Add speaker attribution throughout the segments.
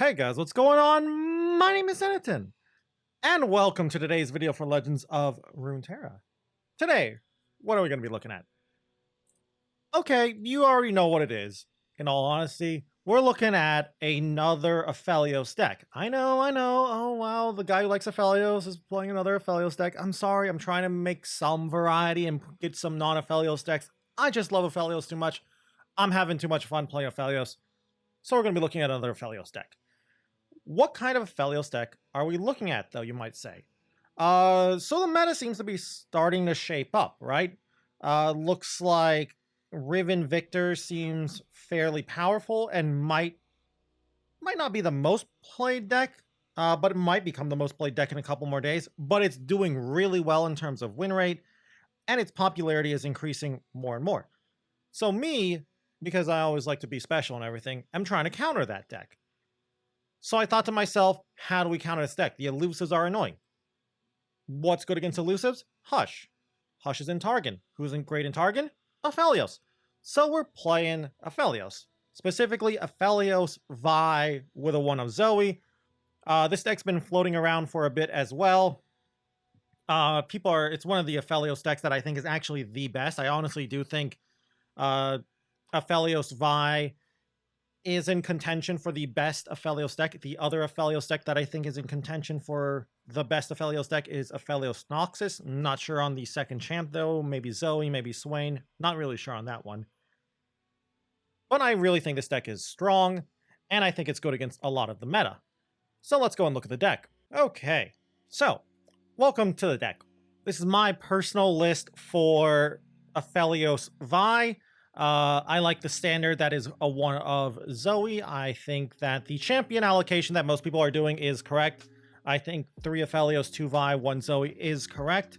Speaker 1: Hey guys, what's going on? My name is Zenaton, and welcome to today's video for Legends of Runeterra. Today, what are we going to be looking at? Okay, you already know what it is. In all honesty, we're looking at another Aphelios deck. I know. Oh wow, the guy who likes Aphelios is playing another Aphelios deck. I'm sorry, I'm trying to make some variety and get some non-Aphelios decks. I just love Aphelios too much. I'm having too much fun playing Aphelios. So we're going to be looking at another Aphelios deck. What kind of Aphelios deck are we looking at, though, you might say? So the meta seems to be starting to shape up, right? Looks like Riven Viktor seems fairly powerful and might not be the most played deck, but it might become the most played deck in a couple more days. But it's doing really well in terms of win rate, and its popularity is increasing more and more. So me, because I always like to be special and everything, I'm trying to counter that deck. So I thought to myself, how do we counter this deck? The elusives are annoying. What's good against elusives? Hush. Hush is in Targon. Who's great in Targon? Aphelios. So we're playing Aphelios. Specifically, Aphelios Vi with a 1 of Zoe. This deck's been floating around for a bit as well. It's one of the Aphelios decks that I think is actually the best. I honestly do think Aphelios Vi is in contention for the best Aphelios deck. The other Aphelios deck that I think is in contention for the best Aphelios deck is Aphelios Noxus. Not sure on the second champ though. Maybe Zoe, maybe Swain. Not really sure on that one. But I really think this deck is strong, and I think it's good against a lot of the meta. So let's go and look at the deck. Okay, so welcome to the deck. This is my personal list for Aphelios Vi. I like the standard that is a 1 of Zoe. I think that the champion allocation that most people are doing is correct. I think 3 Aphelios, 2 Vi, 1 Zoe is correct.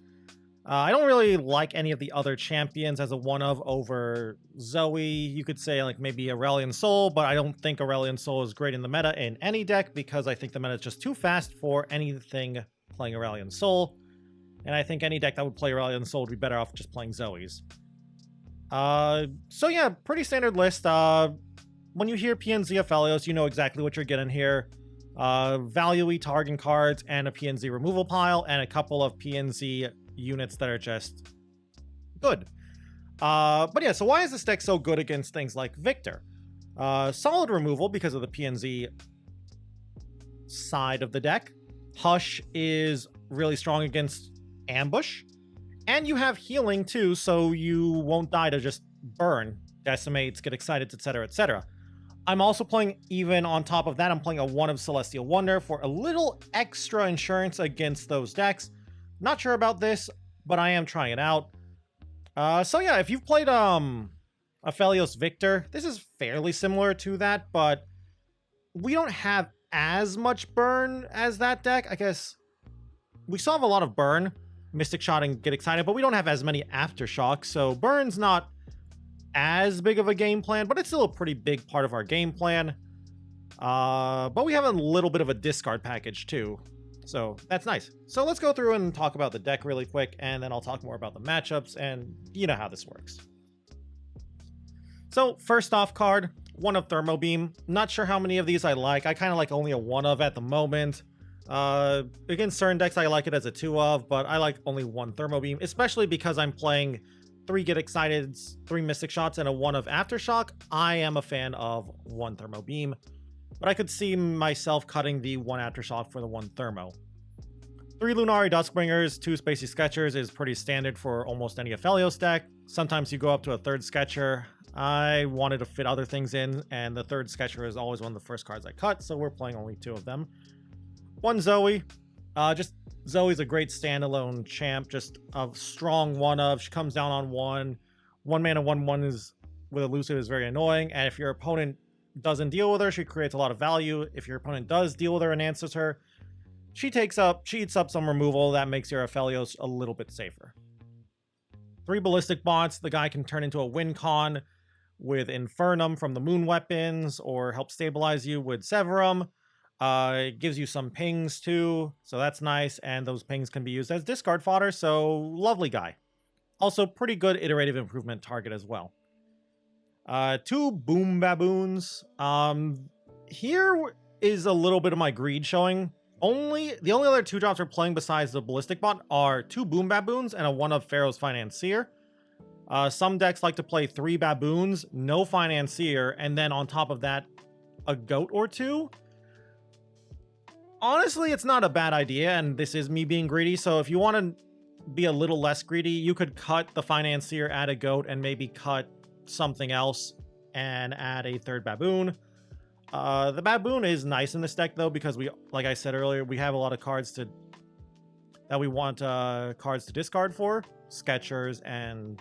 Speaker 1: I don't really like any of the other champions as a 1 of over Zoe. You could say like maybe Aurelion Sol, but I don't think Aurelion Sol is great in the meta in any deck because I think the meta is just too fast for anything playing Aurelion Sol. And I think any deck that would play Aurelion Sol would be better off just playing Zoe's. So yeah, pretty standard list. When you hear PNZ Aphelios, you know exactly what you're getting here. Value-y target cards and a PNZ removal pile and a couple of PNZ units that are just good. But yeah, so why is this deck so good against things like Viktor? Solid removal because of the PNZ side of the deck. Hush is really strong against ambush. And you have healing too, so you won't die to just burn, decimates, get excited, etc, etc. I'm also playing, even on top of that, I'm playing a 1 of Celestial Wonder for a little extra insurance against those decks. Not sure about this, but I am trying it out. So yeah, if you've played Aphelios Viktor, this is fairly similar to that, but we don't have as much burn as that deck. I guess we still have a lot of burn. Mystic Shot and get excited, but we don't have as many Aftershocks, so Burn's not as big of a game plan, but it's still a pretty big part of our game plan. But we have a little bit of a discard package too, so that's nice. So let's go through and talk about the deck really quick, and then I'll talk more about the matchups, and you know how this works. So first off card, 1 of Thermo Beam. Not sure how many of these I like. I kind of like only a 1 of at the moment. Against certain decks, I like it as a 2 of, but I like only 1 Thermo Beam, especially because I'm playing 3 Get Excited, 3 Mystic Shots, and a 1 of Aftershock. I am a fan of 1 Thermo Beam, but I could see myself cutting the 1 Aftershock for the 1 Thermo. 3 Lunari Duskbringers, 2 Spacey Sketchers is pretty standard for almost any Aphelios deck. Sometimes you go up to a 3rd Sketcher. I wanted to fit other things in, and the 3rd Sketcher is always one of the first cards I cut, so we're playing only 2 of them. 1 Zoe. Zoe's a great standalone champ, just a strong 1 of. She comes down on 1. 1 mana 1/1 is with elusive is very annoying, and if your opponent doesn't deal with her, she creates a lot of value. If your opponent does deal with her and answers her, she eats up some removal that makes your Aphelios a little bit safer. 3 Ballistic Bots. The guy can turn into a win con with Infernum from the Moon Weapons, or help stabilize you with Severum. It gives you some pings too, so that's nice, and those pings can be used as discard fodder, so lovely guy. Also, pretty good iterative improvement target as well. 2 Boom Baboons. Here, is a little bit of my greed showing. The only other 2-drops we're playing besides the Ballistic Bot are 2 Boom Baboons and a 1 of Pharaoh's Financier. Some decks like to play 3 Baboons, no Financier, and then on top of that, a Goat or 2. Honestly, it's not a bad idea, and this is me being greedy, so if you want to be a little less greedy, you could cut the Financier, add a Goat, and maybe cut something else and add a 3rd Baboon. The Baboon is nice in this deck, though, because like I said earlier, we have a lot of cards that we want cards to discard for. Sketchers and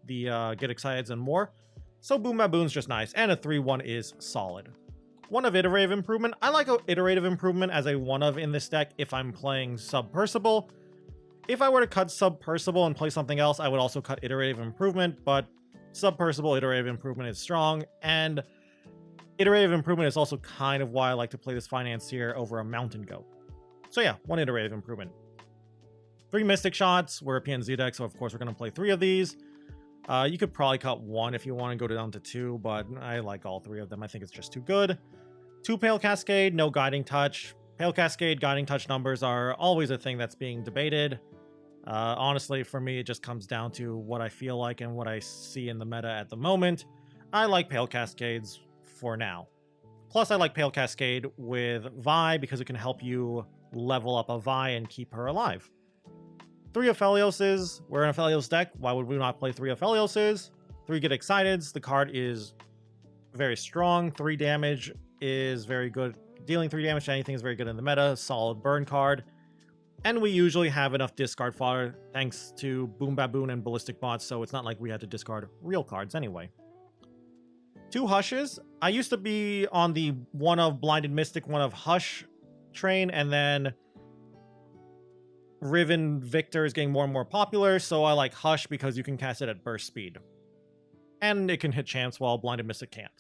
Speaker 1: the Get Exciteds and more. So Boom Baboon's just nice, and a 3/1 is solid. 1 of Iterative Improvement. I like Iterative Improvement as a 1 of in this deck if I'm playing Sub-Percival. If I were to cut Sub-Percival and play something else, I would also cut Iterative Improvement, but Sub-Percival, Iterative Improvement is strong, and Iterative Improvement is also kind of why I like to play this Financier over a Mountain Goat. So yeah, 1 Iterative Improvement. 3 Mystic Shots. We're a PNZ deck, so of course we're going to play 3 of these. You could probably cut 1 if you want to go down to 2, but I like all 3 of them. I think it's just too good. 2 Pale Cascade, no Guiding Touch. Pale Cascade, Guiding Touch numbers are always a thing that's being debated. Honestly, for me, it just comes down to what I feel like and what I see in the meta at the moment. I like Pale Cascades for now. Plus, I like Pale Cascade with Vi because it can help you level up a Vi and keep her alive. 3 Aphelioses. We're an Aphelios deck. Why would we not play 3 Aphelioses? 3 Get Exciteds. The card is very strong. 3 damage is very good. Dealing 3 damage to anything is very good in the meta. Solid burn card. And we usually have enough discard fodder thanks to Boom Baboon and Ballistic Bots, so it's not like we had to discard real cards anyway. 2 Hushes. I used to be on the 1 of Blinded Mystic, 1 of Hush train, and then Riven Viktor is getting more and more popular, so I like Hush because you can cast it at burst speed. And it can hit champs while Blinded Mystic can't.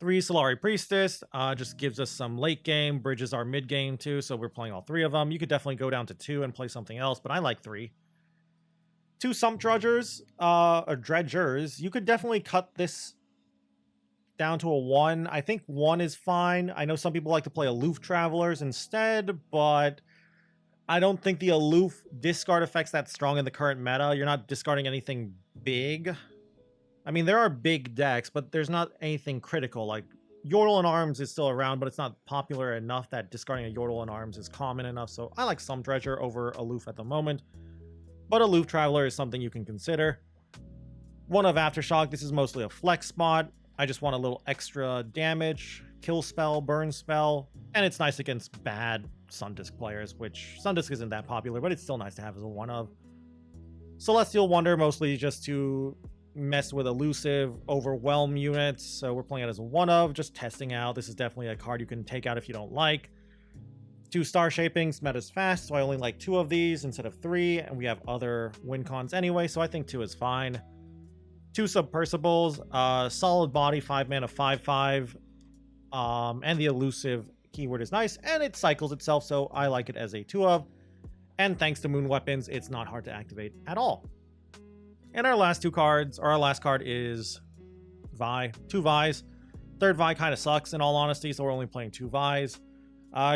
Speaker 1: 3 Solari Priestess just gives us some late game, bridges our mid game too, so we're playing all 3 of them. You could definitely go down to 2 and play something else, but I like 3. 2 Sump Drudgers, or Dredgers. You could definitely cut this down to a 1. I think 1 is fine. I know some people like to play Aloof Travelers instead, but I don't think the Aloof discard effect's that strong in the current meta. You're not discarding anything big. I mean, there are big decks, but there's not anything critical. Like, Yordle in Arms is still around, but it's not popular enough that discarding a Yordle in Arms is common enough, so I like Sump Dredger over Aloof at the moment. But Aloof Traveler is something you can consider. 1 of Aftershock. This is mostly a flex spot. I just want a little extra damage, kill spell, burn spell, and it's nice against bad Sundisk players, which Sundisk isn't that popular, but it's still nice to have as a 1 of. Celestial Wonder, mostly just to mess with elusive, overwhelm units, so we're playing it as a 1 of, just testing out. This is definitely a card you can take out if you don't like. 2 Star Shapings, meta's fast, so I only like 2 of these instead of 3, and we have other win cons anyway, so I think 2 is fine. 2 Subpercibles, solid body, 5 mana, 5/5, and the elusive keyword is nice, and it cycles itself, so I like it as a 2 of, and thanks to Moon Weapons, it's not hard to activate at all. And our last 2 cards, or our last card is Vi, 2 Vis. 3rd Vi kind of sucks in all honesty, so we're only playing 2 Vis.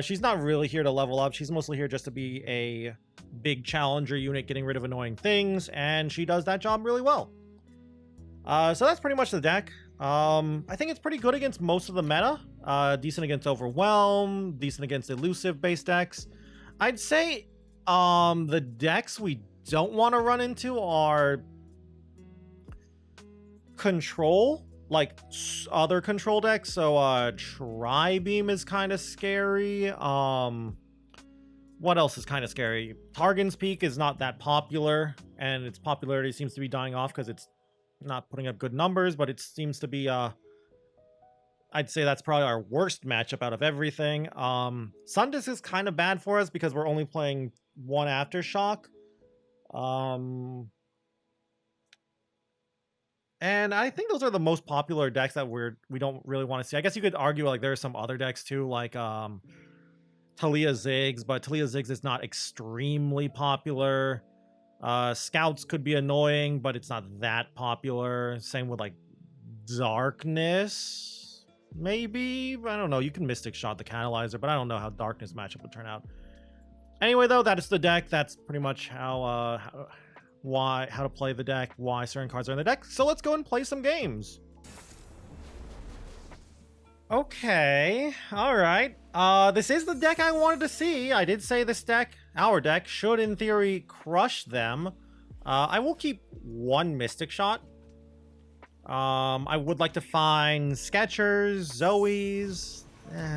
Speaker 1: She's not really here to level up. She's mostly here just to be a big challenger unit, getting rid of annoying things, and she does that job really well. So that's pretty much the deck. I think it's pretty good against most of the meta. Decent against Overwhelm, decent against elusive based decks. I'd say the decks we don't want to run into are control, like other control decks. So Tri-Beam is kind of scary. What else is kind of scary? Targon's Peak is not that popular, and its popularity seems to be dying off because it's not putting up good numbers, but it seems to be I'd say that's probably our worst matchup out of everything. Sundisk is kind of bad for us because we're only playing 1 Aftershock. And I think those are the most popular decks that we don't really want to see. I guess you could argue like there are some other decks too, like Talia Ziggs, but Talia Ziggs is not extremely popular. Scouts could be annoying, but it's not that popular. Same with like Darkness. Maybe, I don't know. You can Mystic Shot the Catalyzer, but I don't know how Darkness matchup would turn out. Anyway, though, that is the deck. That's pretty much how to play the deck, why certain cards are in the deck. So let's go and play some games. Okay, all right. This is the deck I wanted to see. I did say this deck, our deck, should in theory crush them. I will keep one Mystic Shot. I would like to find Skechers, Zoes.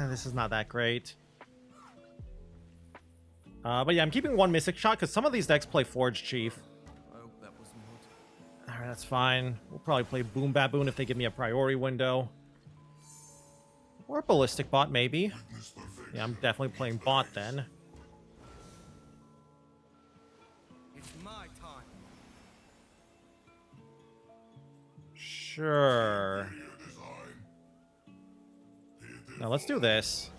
Speaker 1: This is not that great. But yeah, I'm keeping one Mystic Shot because some of these decks play Forge Chief. Alright, that's fine. We'll probably play Boom Baboon if they give me a priority window. Or Ballistic Bot, maybe. Yeah, I'm definitely playing Bot then.
Speaker 2: It's my time.
Speaker 1: Sure. Now let's do this.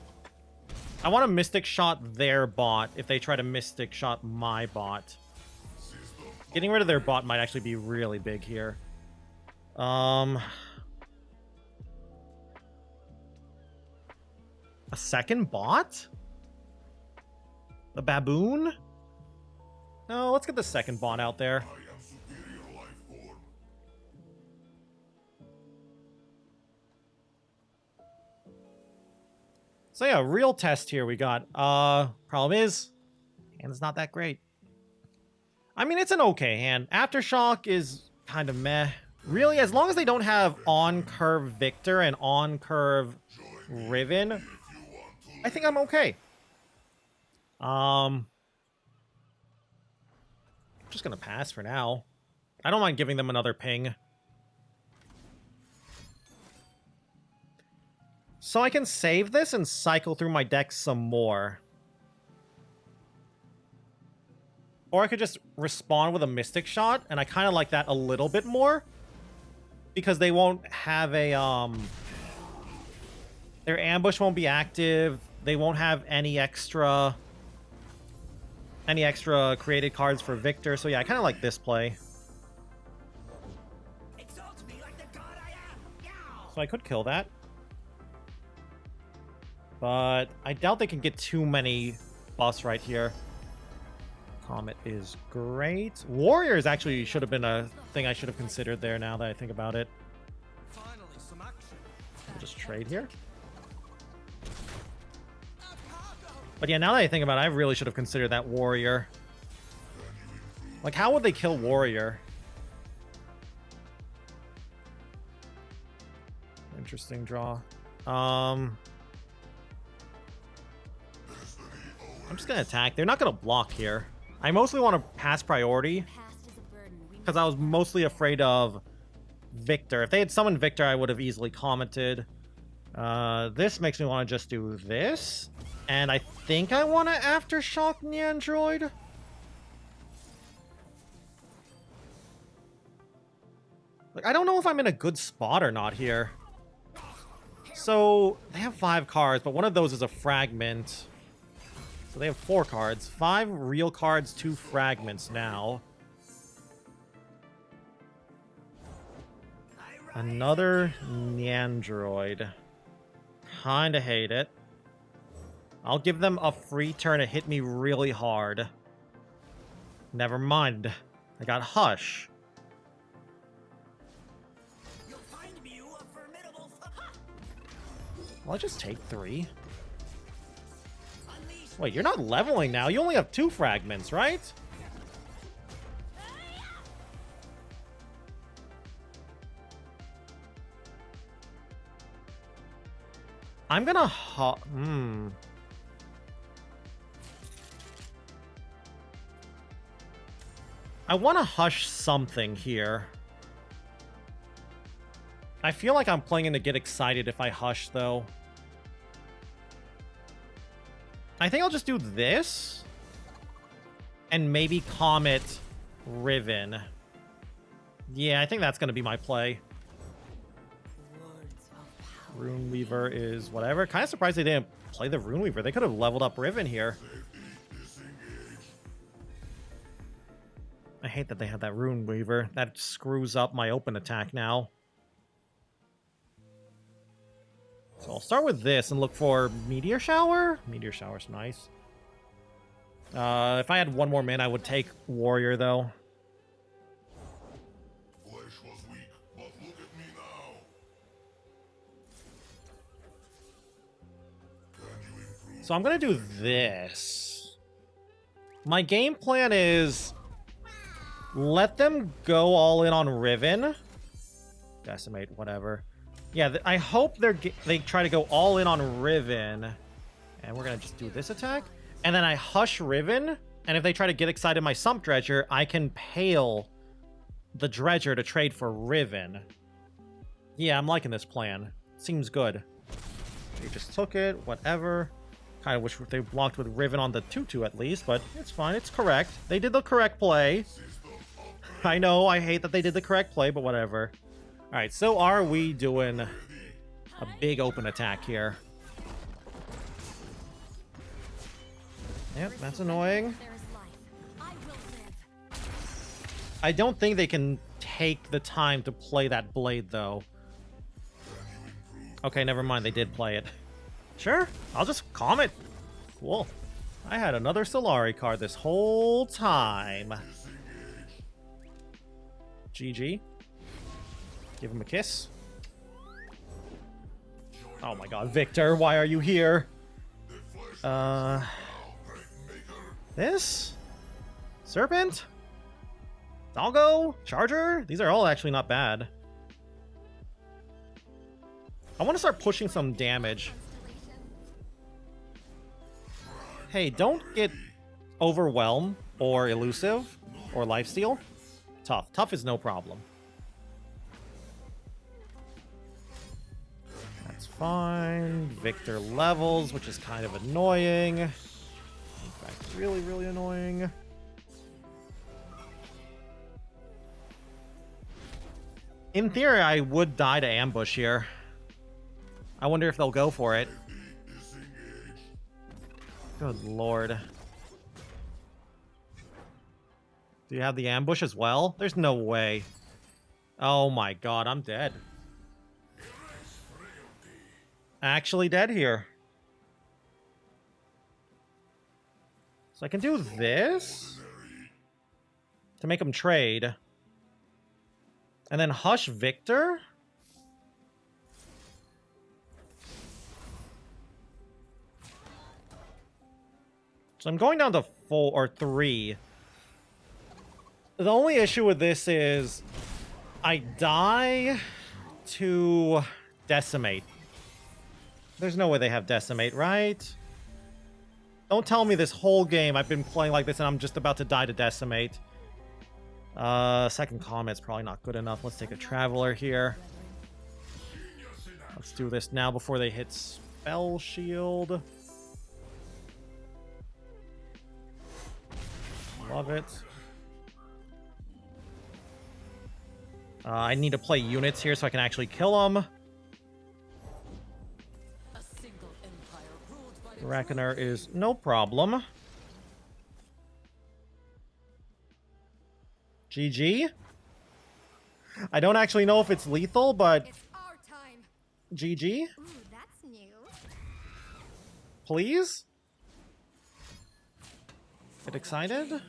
Speaker 1: I want to Mystic Shot their bot if they try to Mystic Shot my bot. Getting rid of their bot might actually be really big here. A second bot? The baboon? No, let's get the second bot out there. So yeah, real test here we got. Problem is, hand's not that great. I mean, it's an okay hand. Aftershock is kind of meh. Really, as long as they don't have on-curve Viktor and on-curve Riven, I think I'm okay. Just gonna pass for now. I don't mind giving them another ping. So I can save this and cycle through my deck some more. Or I could just respawn with a Mystic Shot, and I kind of like that a little bit more. Because they won't have a, their ambush won't be active. They won't have any extra created cards for Viktor. So yeah, I kind of like this play. So I could kill that. But I doubt they can get too many buffs right here. Comet is great. Warriors actually should have been a thing I should have considered there now that I think about it. We'll just trade here. But yeah, now that I think about it, I really should have considered that Warrior. Like, how would they kill Warrior? Interesting draw. I'm just going to attack. They're not going to block here. I mostly want to pass priority because I was mostly afraid of Viktor. If they had summoned Viktor, I would have easily commented. This makes me want to just do this. And I think I want to Aftershock the Android. Like, I don't know if I'm in a good spot or not here. So, they have 5 cards, but one of those is a fragment. So they have 4 cards. 5 real cards, 2 fragments now. Another Neandroid. Kinda hate it. I'll give them a free turn to hit me really hard. Never mind. I got Hush. Well, I'll just take 3. Wait, you're not leveling now. You only have 2 fragments, right? I'm gonna I want to Hush something here. I feel like I'm playing in to get excited if I Hush, though. I think I'll just do this. And maybe Comet Riven. Yeah, I think that's going to be my play. Runeweaver is whatever. Kind of surprised they didn't play the Runeweaver. They could have leveled up Riven here. I hate that they had that Runeweaver. That screws up my open attack now. So I'll start with this and look for Meteor Shower. Meteor Shower's nice. If I had one more min, I would take Warrior, though.
Speaker 3: Flesh was weak, but look at me now. Can you improve?
Speaker 1: So I'm going to do this. My game plan is let them go all in on Riven. Decimate, whatever. Yeah, I hope they try to go all in on Riven. And we're going to just do this attack. And then I hush Riven. And if they try to get excited my Sump Dredger, I can Pale the Dredger to trade for Riven. Yeah, I'm liking this plan. Seems good. They just took it, whatever. Kind of wish they blocked with Riven on the 2-2 at least, but it's fine. It's correct. They did the correct play. I know, I hate that they did the correct play, but whatever. Alright, so are we doing a big open attack here? Yep, that's annoying. I don't think they can take the time to play that blade, though. Okay, never mind. They did play it. Sure, I'll just calm it. Cool. I had another Solari card this whole time. GG. Give him a kiss. Oh my god, Viktor, why are you here? This? Serpent? Doggo? Charger? These are all actually not bad. I want to start pushing some damage. Hey, don't get overwhelmed or elusive or lifesteal. Tough. Tough is no problem. That's fine. Viktor levels, which is kind of annoying. In fact, really, really annoying. In theory, I would die to ambush here. I wonder if they'll go for it. Good lord. Do you have the ambush as well? There's no way. Oh my god, I'm dead. Actually dead here. So I can do this to make them trade. And then hush Viktor? So I'm going down to 4 or 3. The only issue with this is I die to decimate. There's no way they have decimate, right? Don't tell me this whole game I've been playing like this and I'm just about to die to decimate. Second comment's probably not good enough. Let's take a traveler here. Let's do this now before they hit spell shield. Love it. I need to play units here so I can actually kill them. Reckoner is no problem. GG. I don't actually know if it's lethal, but
Speaker 4: It's our time.
Speaker 1: GG.
Speaker 4: Ooh, that's new.
Speaker 1: Please? Get excited?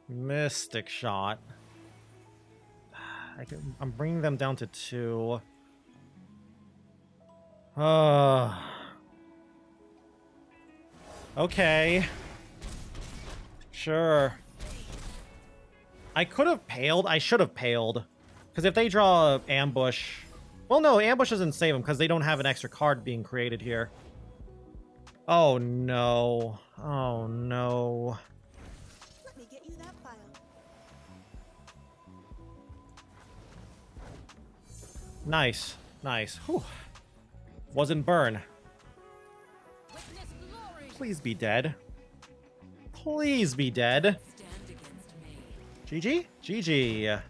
Speaker 1: Mystic Shot. I'm bringing them down to 2. Okay. Sure. I could have paled. I should have paled. Because if they draw ambush... Well, no, ambush doesn't save them because they don't have an extra card being created here. Oh, no. Oh, no.
Speaker 4: Let me get you that file.
Speaker 1: Nice. Nice. Whew. Wasn't burn. Please be dead. Please be dead. GG? GG.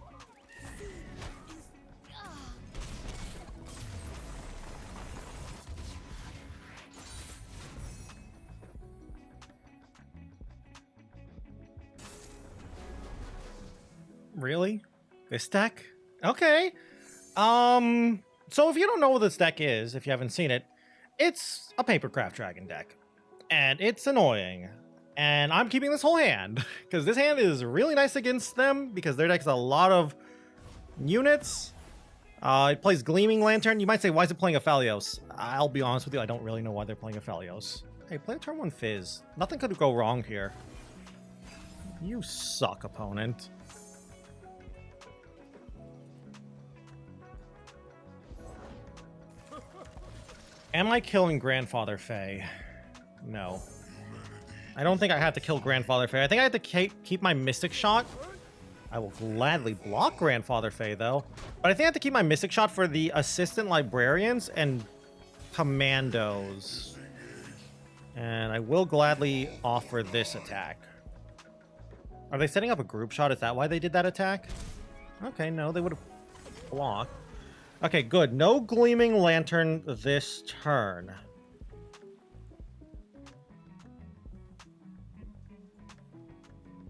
Speaker 1: Really? This deck? Okay. So if you don't know what this deck is, if you haven't seen it, it's a Papercraft Dragon deck. And it's annoying. And I'm keeping this whole hand, because this hand is really nice against them, because their deck has a lot of units. It plays Gleaming Lantern. You might say, why is it playing Aphelios? I'll be honest with you, I don't really know why they're playing Aphelios. Hey, play a turn 1 Fizz. Nothing could go wrong here. You suck, opponent. Am I killing Grandfather Fae? No. I don't think I have to kill Grandfather Fae. I think I have to keep my Mystic Shot. I will gladly block Grandfather Fae, though. But I think I have to keep my Mystic Shot for the Assistant Librarians and Commandos. And I will gladly offer this attack. Are they setting up a group shot? Is that why they did that attack? Okay, no, they would have blocked. Okay, good. No Gleaming Lantern this turn.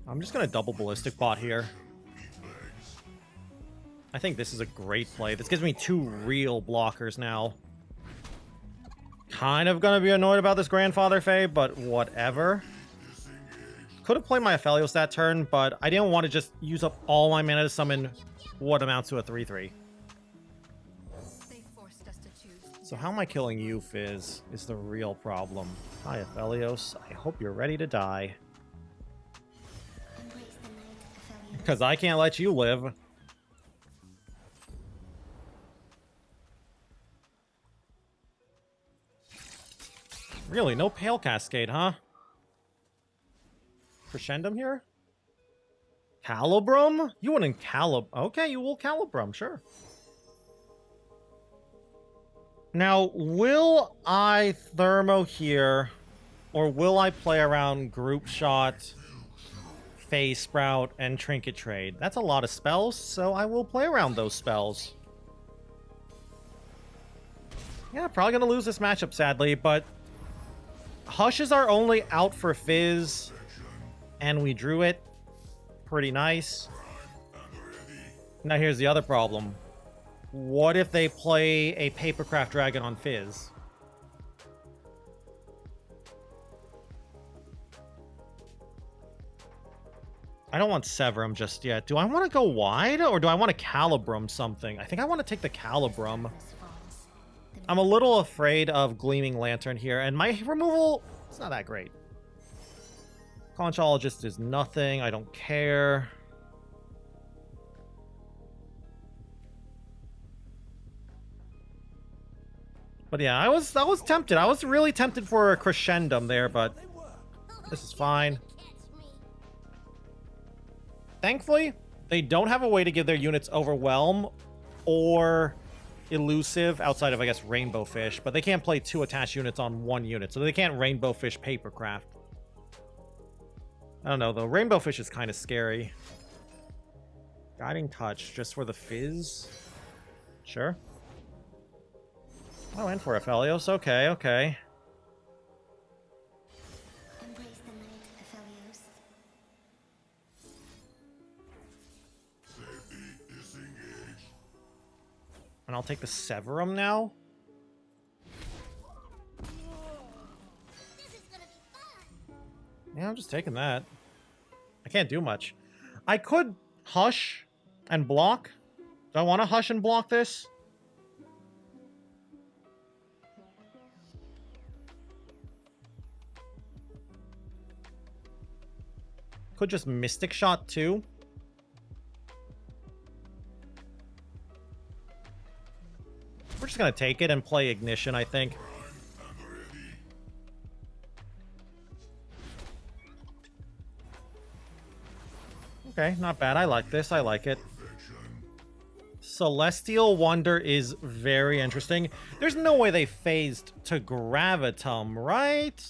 Speaker 1: I'm just going to double Ballistic Bot here. I think this is a great play. This gives me 2 real blockers now. Kind of going to be annoyed about this Grandfather Fae, but whatever. Could have played my Aphelios that turn, but I didn't want to just use up all my mana to summon what amounts to a 3/3.
Speaker 4: They forced us to choose.
Speaker 1: So how am I killing you, Fizz, is the real problem. Hi, Aphelios. I hope you're ready to die. Because I can't let you live. Really, no Pale Cascade, huh? Crescendum here? Calibrum? You want in Okay, you will Calibrum, sure. Now, will I Thermo here, or will I play around Group Shot, Phase Sprout, and Trinket Trade? That's a lot of spells, so I will play around those spells. Yeah, probably gonna lose this matchup, sadly, but Hushes are only out for Fizz, and we drew it. Pretty nice. Now here's the other problem. What if they play a Papercraft Dragon on Fizz? I don't want Severum just yet. Do I want to go wide, or do I want to Calibrum something? I think I want to take the Calibrum. I'm a little afraid of Gleaming Lantern here, and my removal is not that great. Conchologist is nothing. I don't care. But yeah, I was tempted. I was really tempted for a Crescendum there, but this is fine. Thankfully, they don't have a way to give their units Overwhelm or Elusive outside of, I guess, Rainbow Fish, but they can't play 2 attached units on 1 unit, so they can't Rainbow Fish Papercraft. I don't know, though. Rainbow Fish is kind of scary. Guiding Touch, just for the Fizz? Sure. Oh, and for Aphelios. Okay, okay.
Speaker 5: Embrace the night, Aphelios.
Speaker 3: Safety disengaged.
Speaker 1: And I'll take the Severum now. Yeah, I'm just taking that. I can't do much. I could Hush and block. Do I want to Hush and block this? Could just Mystic Shot too. We're just gonna take it and play Ignition, I think. Okay, not bad. I like this. I like it. Celestial Wonder is very interesting. There's no way they phased to Gravitum, right?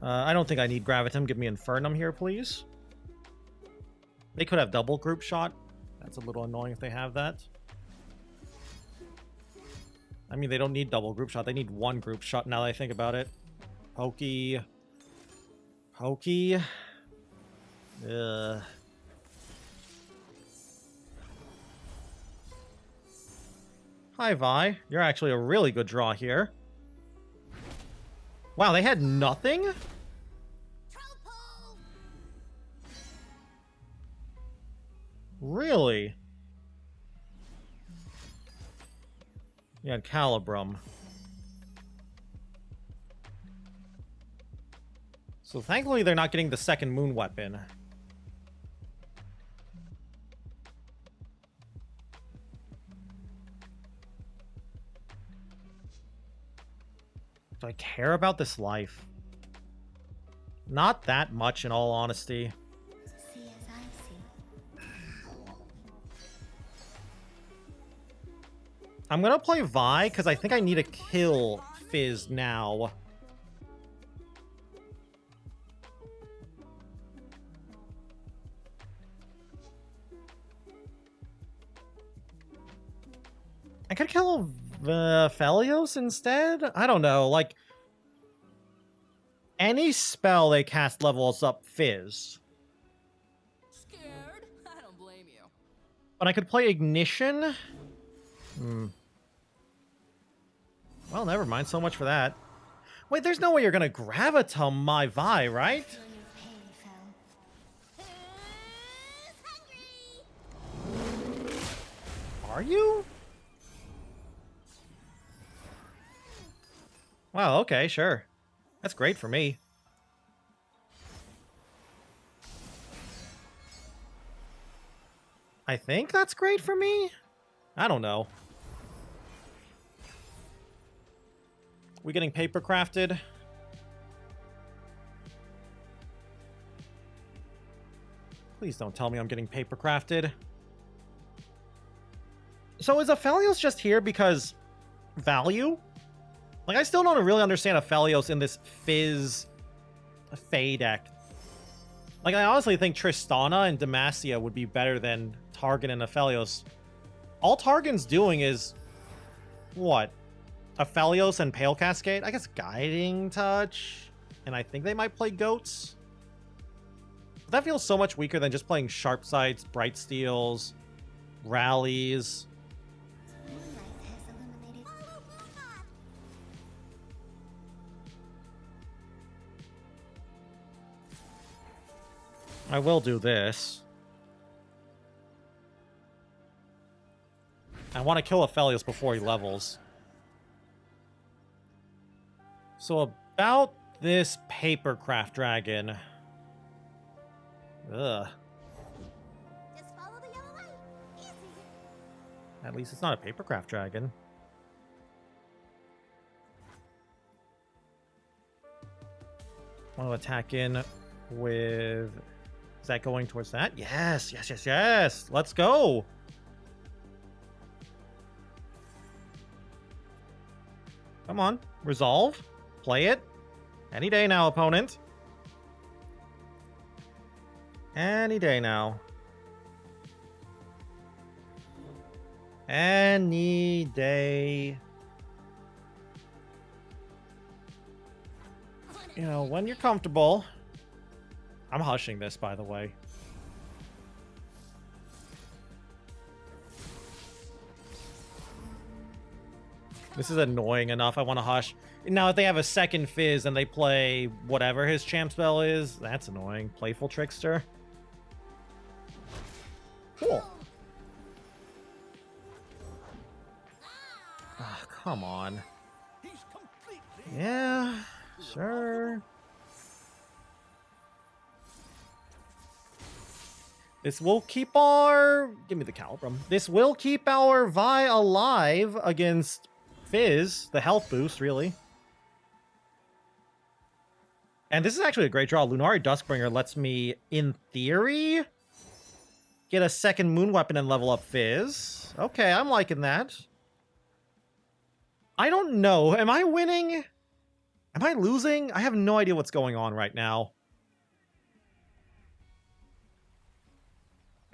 Speaker 1: I don't think I need Gravitum. Give me Infernum here, please. They could have double Group Shot. That's a little annoying if they have that. I mean, they don't need double Group Shot. They need 1 Group Shot now that I think about it. Pokey. Pokey. Ugh. Hi, Vi. You're actually a really good draw here. Wow, they had nothing? Really? You had Calibrum. So thankfully they're not getting the second moon weapon. Do I care about this life? Not that much, in all honesty.
Speaker 5: See as I see.
Speaker 1: I'm gonna play Vi, because I think I need to kill Fizz now. I could kill Aphelios instead? I don't know, like... Any spell they cast levels up Fizz.
Speaker 6: Scared? I don't blame you.
Speaker 1: But I could play Ignition? Well, never mind. So much for that. Wait, there's no way you're gonna Gravitum my Vi, right?
Speaker 5: Feel your pain, Fel.
Speaker 1: Are you? Wow, okay, sure. That's great for me. I think that's great for me? I don't know. We getting paper crafted? Please don't tell me I'm getting paper crafted. So is Aphelios just here because value? Like, I still don't really understand Aphelios in this Fizz Fae deck. Like, I honestly think Tristana and Demacia would be better than Targon and Aphelios. All Targon's doing is... what? Aphelios and Pale Cascade? I guess Guiding Touch? And I think they might play Goats? But that feels so much weaker than just playing Sharp Sights, Bright Steels, Rallies.
Speaker 5: Moonlight has illuminated.
Speaker 1: I will do this. I want to kill Aphelios before he levels. So about this Papercraft Dragon. Ugh.
Speaker 5: Just follow the yellow light. Easy.
Speaker 1: At least it's not a Papercraft Dragon. Want to attack in with... Is that going towards that? Yes, yes, yes, yes. Let's go. Come on. Resolve. Play it. Any day now, opponent. Any day now. Any day. You know, when you're comfortable. I'm hushing this, by the way. This is annoying enough. I want to hush. Now, if they have a second Fizz and they play whatever his champ spell is, that's annoying. Playful Trickster. Cool. Ah, come on.
Speaker 2: He's completely
Speaker 1: Yeah, sure. This will keep our... Give me the Calibrum. This will keep our Vi alive against Fizz. The health boost, really. And this is actually a great draw. Lunari Duskbringer lets me, in theory, get a second moon weapon and level up Fizz. Okay, I'm liking that. I don't know. Am I winning? Am I losing? I have no idea what's going on right now.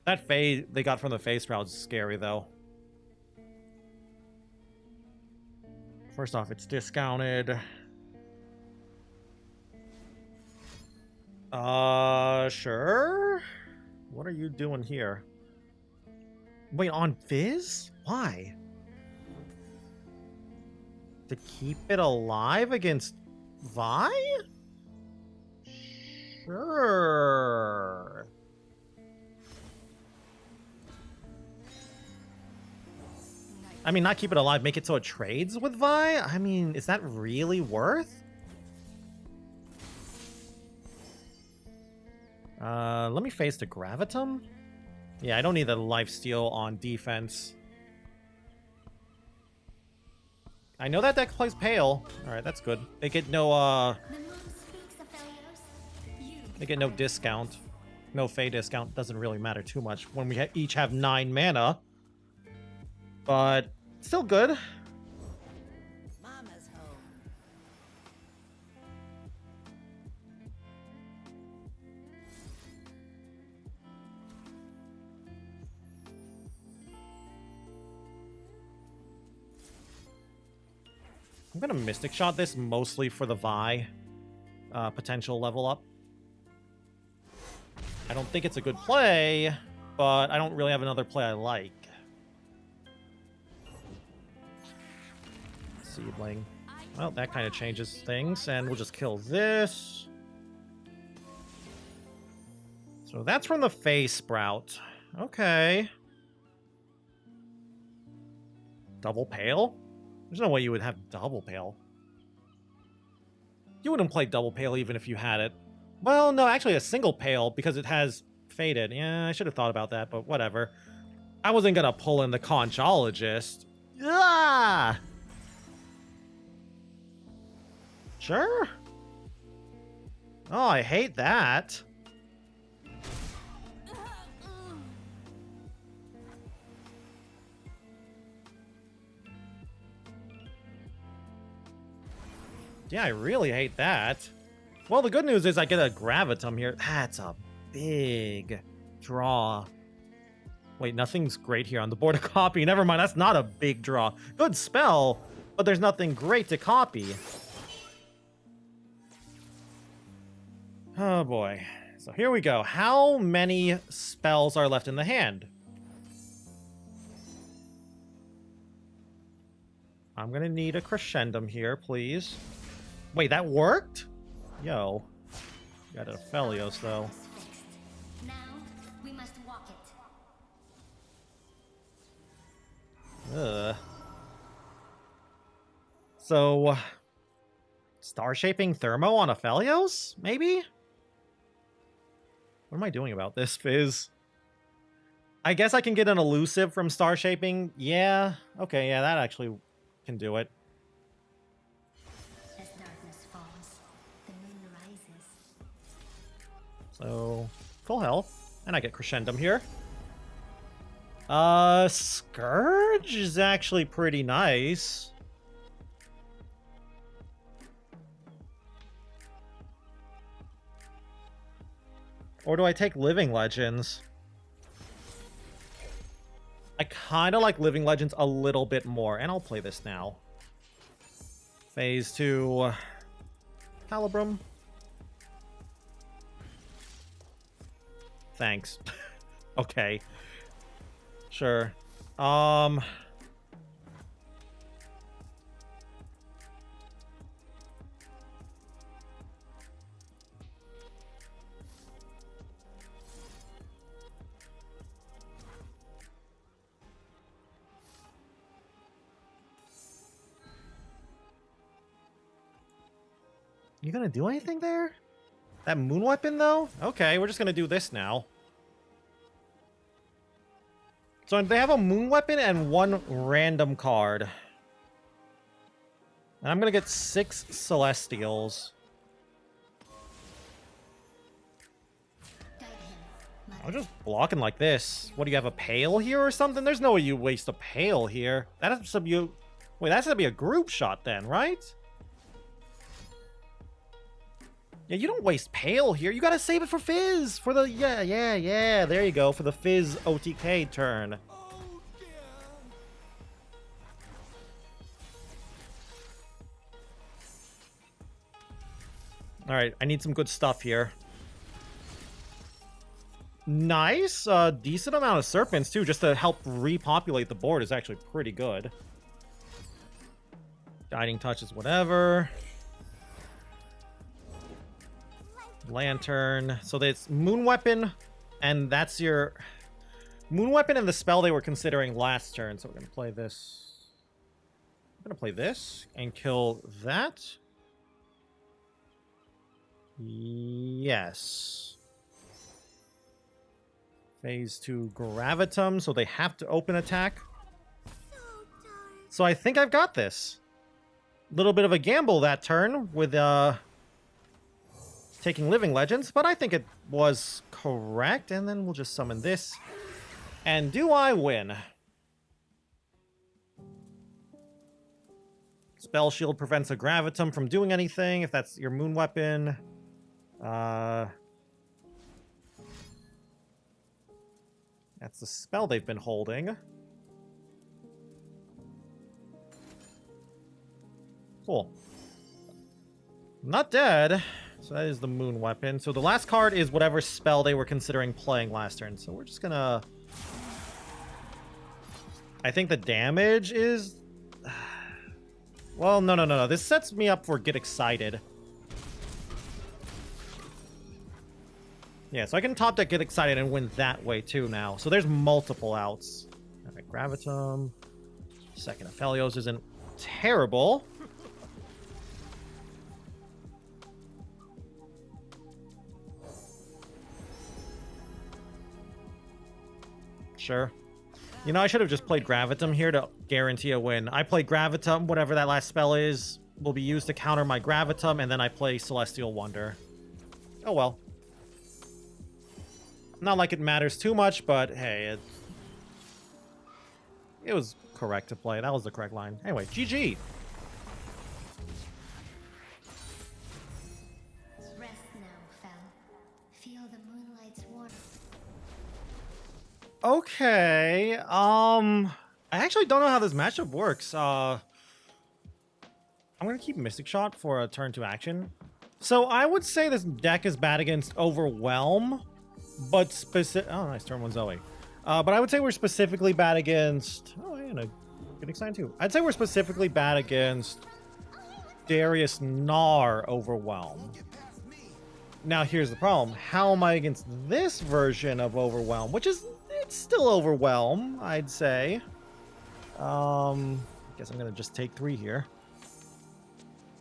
Speaker 1: That Fae they got from the Fae Sprout is scary, though. First off, it's discounted. Sure? What are you doing here? Wait, on Fizz? Why? To keep it alive against Vi? Sure. I mean, not keep it alive, make it so it trades with Vi? I mean, is that really worth? Let me phase to Gravitum. Yeah, I don't need the lifesteal on defense. I know that deck plays Pale. Alright, that's good. They get no,
Speaker 5: The moon speaks, Aphelios.
Speaker 1: they get no discount. No Fey discount. Doesn't really matter too much when we each have 9 mana. But still good.
Speaker 6: Mama's home.
Speaker 1: I'm gonna Mystic Shot this mostly for the Vi potential level up. I don't think it's a good play, but I don't really have another play I like. Seedling. Well, that kind of changes things, and we'll just kill this. So that's from the Phase Sprout. Okay. Double Pale? There's no way you would have Double Pale. You wouldn't play Double Pale even if you had it. Well, no, actually a single Pale because it has Faded. Yeah, I should have thought about that, but whatever. I wasn't gonna pull in the Conchologist. Ah! Sure. Oh, I hate that. Yeah, I really hate that. Well, the good news is I get a Gravitum here. That's a big draw. Wait, nothing's great here on the board to copy. Never mind, that's not a big draw. Good spell, but there's nothing great to copy. Oh boy. So here we go. How many spells are left in the hand? I'm gonna need a Crescendum here, please. Wait, that worked? Yo. Got an Aphelios, though.
Speaker 5: Now we must walk it.
Speaker 1: Ugh. So... Star Shaping Thermo on Aphelios? Maybe? What am I doing about this, Fizz? I guess I can get an Elusive from Star Shaping. Yeah. Okay, yeah, that actually can do it.
Speaker 5: As darkness falls, the moon rises.
Speaker 1: So, full health. And I get Crescendum here. Scourge is actually pretty nice. Or do I take Living Legends? I kind of like Living Legends a little bit more, and I'll play this now. Phase 2... Calibrum. Thanks. Okay. Sure. You gonna do anything there? That moon weapon, though? Okay, we're just gonna do this now. So they have a moon weapon and 1 random card. And I'm gonna get 6 Celestials.
Speaker 5: Guide him.
Speaker 1: I'm just blocking like this. What, do you have a Pale here or something? There's no way you waste a Pale here. That has to be... Wait, that has to be a group shot then, right? Yeah, you don't waste Pale here. You gotta save it for Fizz. For the... Yeah. There you go. For the Fizz OTK turn.
Speaker 2: Oh dear.
Speaker 1: Alright, I need some good stuff here. Nice. Decent amount of Serpents, too. Just to help repopulate the board is actually pretty good. Guiding touches, whatever. Lantern. So that's Moon Weapon, and that's your Moon Weapon and the spell they were considering last turn. So we're gonna play this. I'm gonna play this and kill that. Yes. Phase 2 Gravitum, so they have to open attack. So I think I've got this. Little bit of a gamble that turn with taking Living Legends, but I think it was correct. And then we'll just summon this. And do I win? Spell Shield prevents a Gravitum from doing anything if that's your Moon Weapon. That's the spell they've been holding. Cool. Not dead. So that is the Moon Weapon. So the last card is whatever spell they were considering playing last turn. So we're just gonna... I think the damage is... Well, no. This sets me up for Get Excited. Yeah, so I can top deck Get Excited and win that way too now. So there's multiple outs. Alright, Gravitum. Second Aphelios isn't terrible. Sure. You know, I should have just played Gravitum here to guarantee a win. I play Gravitum, whatever that last spell is, will be used to counter my Gravitum, and then I play Celestial Wonder. Oh well. Not like it matters too much, but hey, it was correct to play. That was the correct line. Anyway, GG.
Speaker 5: Rest now, Fel. Feel the moonlight's warmth.
Speaker 1: Okay. I actually don't know how this matchup works. I'm gonna keep Mystic Shot for a turn 2 action. So I would say this deck is bad against Overwhelm, but oh, nice turn 1 Zoe. But I would say we're specifically bad against... Oh, yeah, no, Get Excited too. I'd say we're specifically bad against Darius Gnar Overwhelm. Now here's the problem. How am I against this version of Overwhelm? Which is... It's still Overwhelm, I'd say. I guess I'm gonna just take 3 here.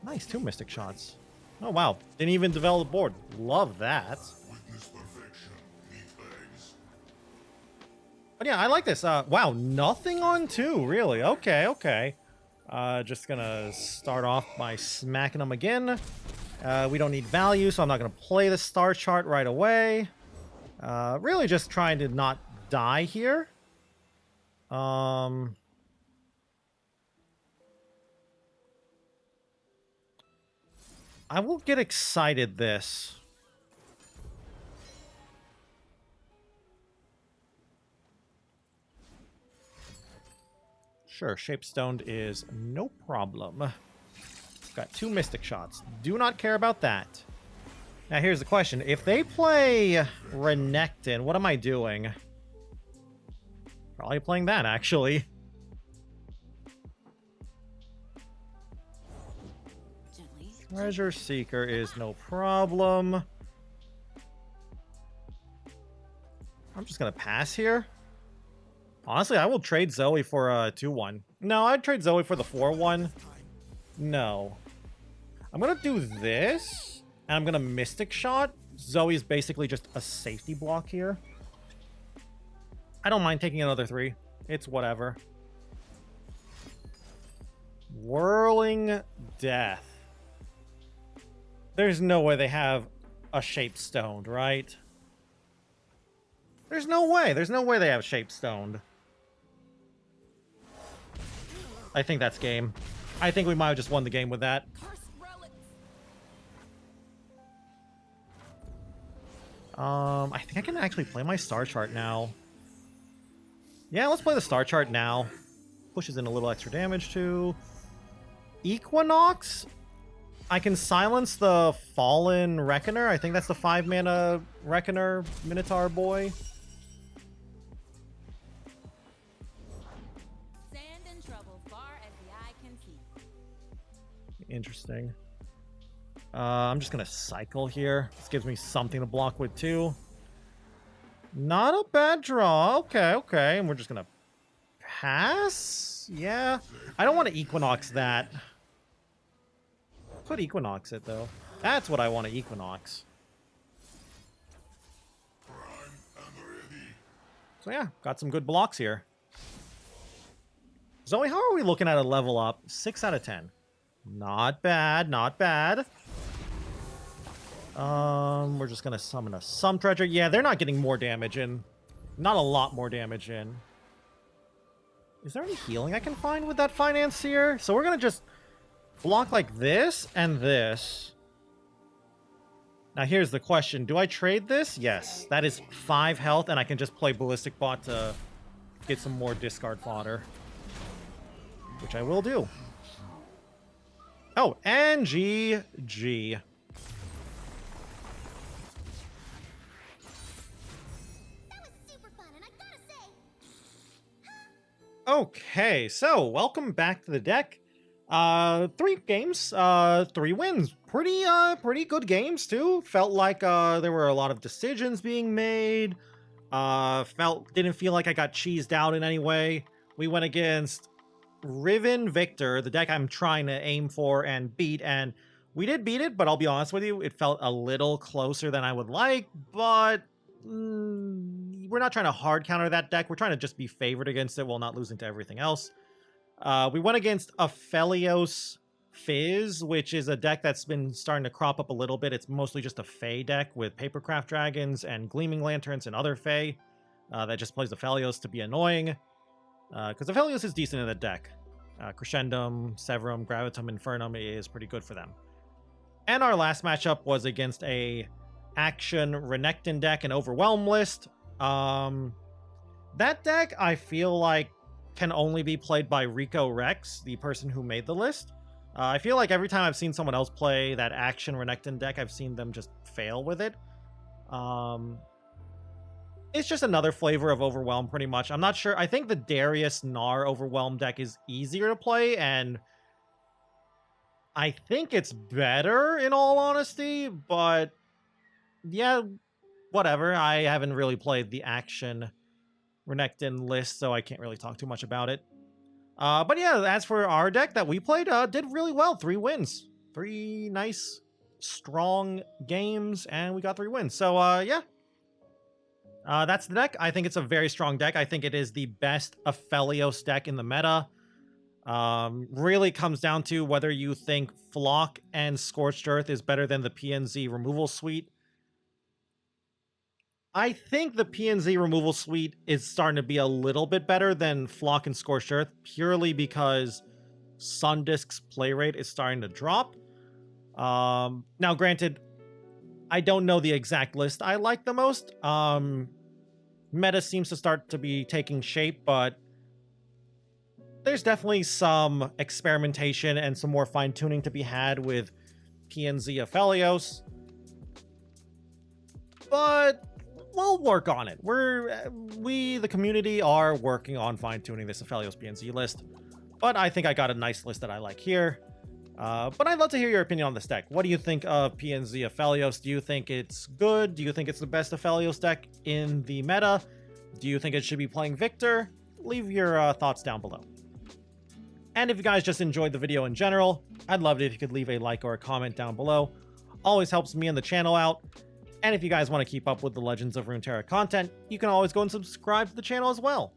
Speaker 1: Nice, 2 Mystic Shots. Oh, wow. Didn't even develop the board. Love that.
Speaker 3: Witness perfection, meatbags.
Speaker 1: But yeah, I like this. Wow, nothing on 2, really. Okay. Just gonna start off by smacking them again. We don't need value, so I'm not gonna play the star chart right away. Really just trying to not die here. I will Get Excited this. Sure, Shapestoned is no problem. Got 2 Mystic Shots. Do not care about that. Now here's the question. If they play Renekton, what am I doing? Probably playing that, actually.
Speaker 6: Gently.
Speaker 1: Treasure Seeker is no problem. I'm just gonna pass here. Honestly, I will trade Zoe for a 2-1. No, I'd trade Zoe for the 4-1. No. I'm gonna do this, and I'm gonna Mystic Shot. Zoe's basically just a safety block here. I don't mind taking another 3. It's whatever. Whirling Death. There's no way they have a Shapestoned, right? There's no way. There's no way they have Shapestoned. I think that's game. I think we might have just won the game with that.
Speaker 6: Cursed relics.
Speaker 1: I think I can actually play my star chart now. Yeah, let's play the star chart now. Pushes in a little extra damage too. Equinox? I can silence the Fallen Reckoner. I think that's the 5-mana Reckoner Minotaur boy.
Speaker 6: Sand and trouble far as the eye can see.
Speaker 1: Interesting. I'm just gonna cycle here. This gives me something to block with too. Not a bad draw. Okay, okay. And we're just gonna pass? Yeah. I don't want to Equinox that. Could Equinox it though. That's what I want to Equinox. So yeah, got some good blocks here. Zoe, how are we looking at a level up? 6 out of 10. Not bad, not bad. We're just gonna summon a Sum Treasure. Yeah, they're not getting more damage in. Not a lot more damage in. Is there any healing I can find with that Financier? So we're gonna just block like this and this. Now here's the question. Do I trade this? Yes. That is 5 health, and I can just play Ballistic Bot to get some more discard fodder. Which I will do. Oh, and GG. Okay, so welcome back to the deck. 3 games, 3 wins. Pretty good games too. Felt like there were a lot of decisions being made. Didn't feel like I got cheesed out in any way. We went against Riven, Viktor, the deck I'm trying to aim for and beat, and we did beat it, but I'll be honest with you, it felt a little closer than I would like, but we're not trying to hard counter that deck. We're trying to just be favored against it while not losing to everything else. We went against Aphelios Fizz, which is a deck that's been starting to crop up a little bit. It's mostly just a Fae deck with Papercraft Dragons and Gleaming Lanterns and other Fae that just plays Aphelios to be annoying. Because Aphelios is decent in the deck. Crescendum, Severum, Gravitum, Infernum is pretty good for them. And our last matchup was against a Akshan Renekton deck and Overwhelm list. That deck, I feel like, can only be played by Rico Rex, the person who made the list. I feel like every time I've seen someone else play that Akshan Renekton deck, I've seen them just fail with it. It's just another flavor of Overwhelm, pretty much. I'm not sure. I think the Darius Gnar Overwhelm deck is easier to play, and I think it's better, in all honesty, but yeah, whatever. I haven't really played the Akshan Renekton list, so I can't really talk too much about it. But yeah, as for our deck that we played, did really well. 3 wins. 3 nice, strong games, and we got 3 wins. So, yeah. That's the deck. I think it's a very strong deck. I think it is the best Aphelios deck in the meta. Really comes down to whether you think Flock and Scorched Earth is better than the PNZ removal suite. I think the PNZ removal suite is starting to be a little bit better than Flock and Scorched Earth, purely because Sundisk's play rate is starting to drop. Now, granted, I don't know the exact list I like the most. Meta seems to start to be taking shape, but there's definitely some experimentation and some more fine-tuning to be had with PNZ Aphelios. But we'll work on it. We, the community, are working on fine-tuning this Aphelios PNZ list. But I think I got a nice list that I like here. But I'd love to hear your opinion on this deck. What do you think of PNZ Aphelios? Do you think it's good? Do you think it's the best Aphelios deck in the meta? Do you think it should be playing Viktor? Leave your thoughts down below. And if you guys just enjoyed the video in general, I'd love it if you could leave a like or a comment down below. Always helps me and the channel out. And if you guys want to keep up with the Legends of Runeterra content, you can always go and subscribe to the channel as well.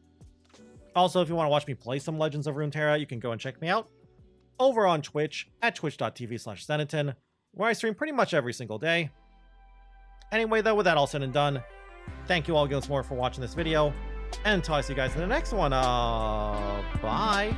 Speaker 1: Also, if you want to watch me play some Legends of Runeterra, you can go and check me out over on Twitch at twitch.tv/Zenaton, where I stream pretty much every single day. Anyway, though, with that all said and done, thank you all once more for watching this video, and until I see you guys in the next one, bye!